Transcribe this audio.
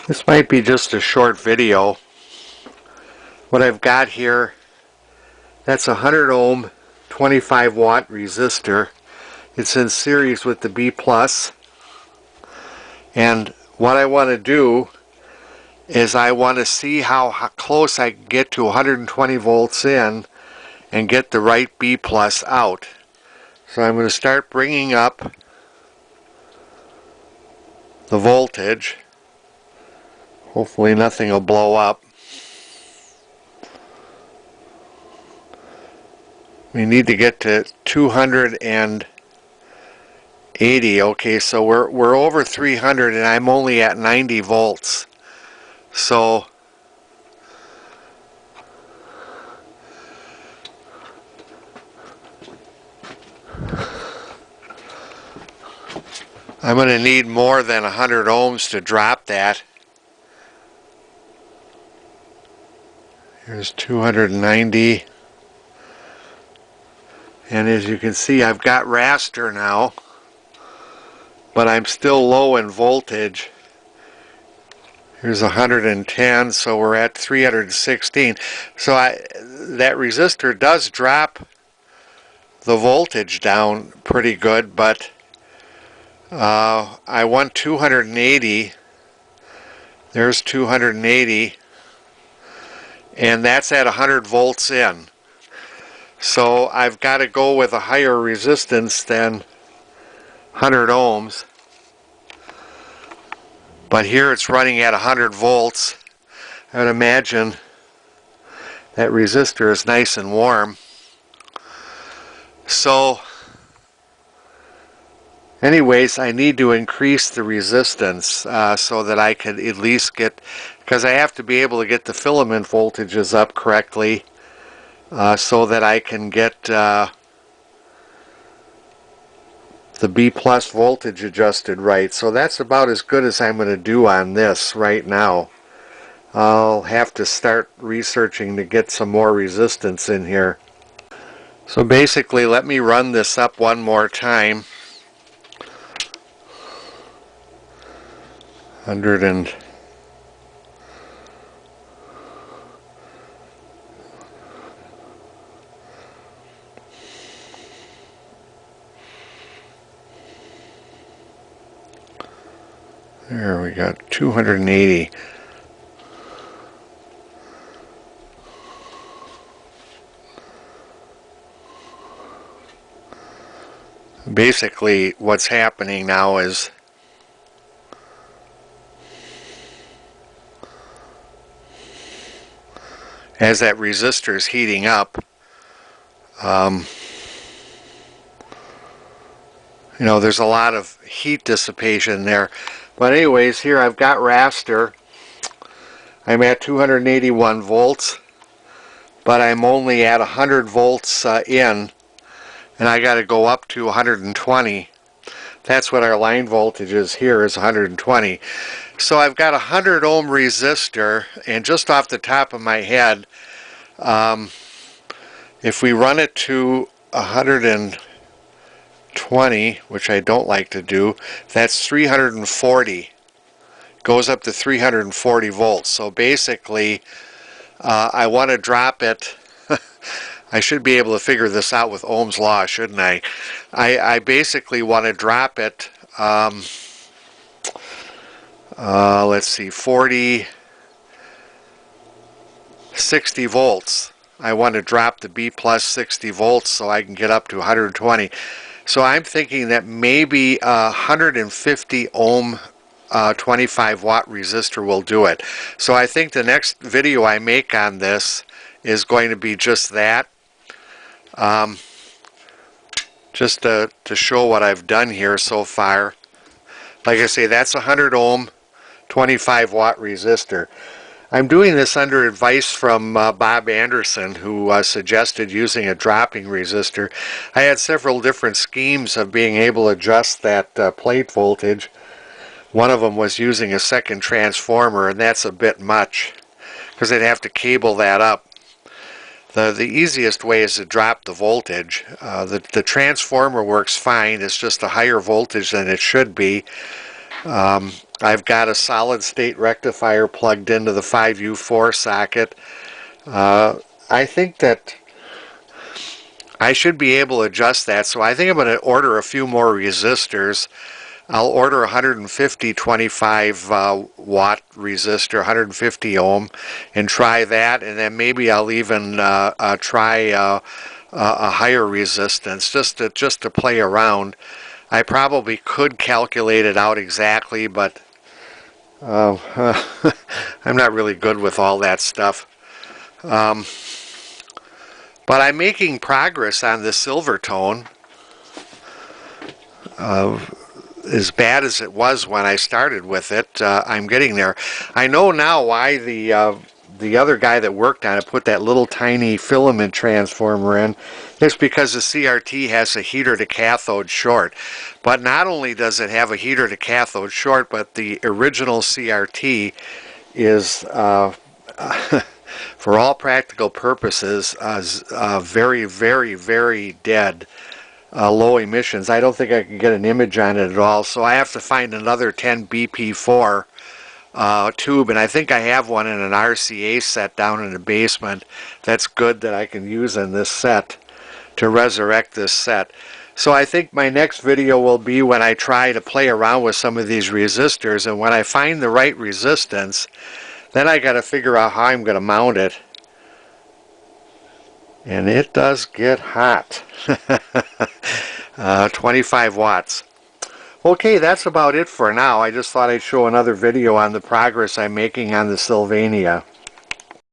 This might be just a short video. What I've got here, that's a 100 ohm 25 watt resistor. It's in series with the B+. And what I want to do is I want to see how close I can get to 120 volts in and get the right B+ out. So I'm going to start bringing up the voltage. Hopefully nothing will blow up. We need to get to 280. Okay, so we're over 300 and I'm only at 90 volts. So I'm going to need more than 100 ohms to drop that. Here's 290. And as you can see, I've got resistor now, but I'm still low in voltage. Here's 110, so we're at 316. So that resistor does drop the voltage down pretty good, but I want 280. There's 280, and that's at 100 volts in. So I've got to go with a higher resistance than 100 ohms. But here it's running at 100 volts. I would imagine that resistor is nice and warm. So anyways, I need to increase the resistance so that I could at least get, because I have to be able to get the filament voltages up correctly so that I can get the B+ voltage adjusted right. So that's about as good as I'm going to do on this right now. I'll have to start researching to get some more resistance in here. So basically, let me run this up one more time. 100 and there we got 280. Basically, what's happening now is as that resistor is heating up, you know, there's a lot of heat dissipation there. But anyways, here I've got resistor. I'm at 281 volts, but I'm only at 100 volts in, and I got to go up to 120. That's what our line voltage is here, is 120. So I've got a 100 ohm resistor, and just off the top of my head, if we run it to 120, which I don't like to do, that's 340. Goes up to 340 volts. So basically, I want to drop it. I should be able to figure this out with Ohm's law, shouldn't I? I basically want to drop it, let's see, 60 volts. I want to drop the B+ 60 volts so I can get up to 120. So I'm thinking that maybe 150 ohm 25 watt resistor will do it. So I think the next video I make on this is going to be just that. Just to show what I've done here so far. Like I say, that's a 100 ohm 25 watt resistor. I'm doing this under advice from Bob Anderson, who suggested using a dropping resistor. I had several different schemes of being able to adjust that plate voltage. One of them was using a second transformer, and that's a bit much because I'd have to cable that up. The easiest way is to drop the voltage. The transformer works fine. It's just a higher voltage than it should be. I've got a solid state rectifier plugged into the 5U4 socket. I think that I should be able to adjust that, so I think I'm going to order a few more resistors. I'll order 150 25 watt resistor, 150 ohm, and try that, and then maybe I'll even try a higher resistance just to play around. I probably could calculate it out exactly, but I'm not really good with all that stuff. But I'm making progress on the Silvertone. As bad as it was when I started with it, I'm getting there. I know now why the other guy that worked on it put that little tiny filament transformer in. It's because the CRT has a heater to cathode short. But not only does it have a heater to cathode short, but the original CRT is for all practical purposes very, very, very dead. Low emissions. I don't think I can get an image on it at all, so I have to find another 10 BP4 tube, and I think I have one in an RCA set down in the basement that's good that I can use in this set to resurrect this set. So I think my next video will be when I try to play around with some of these resistors, and when I find the right resistance, then I got to figure out how I'm going to mount it. And it does get hot. 25 watts. Okay, that's about it for now. I just thought I'd show another video on the progress I'm making on the Sylvania.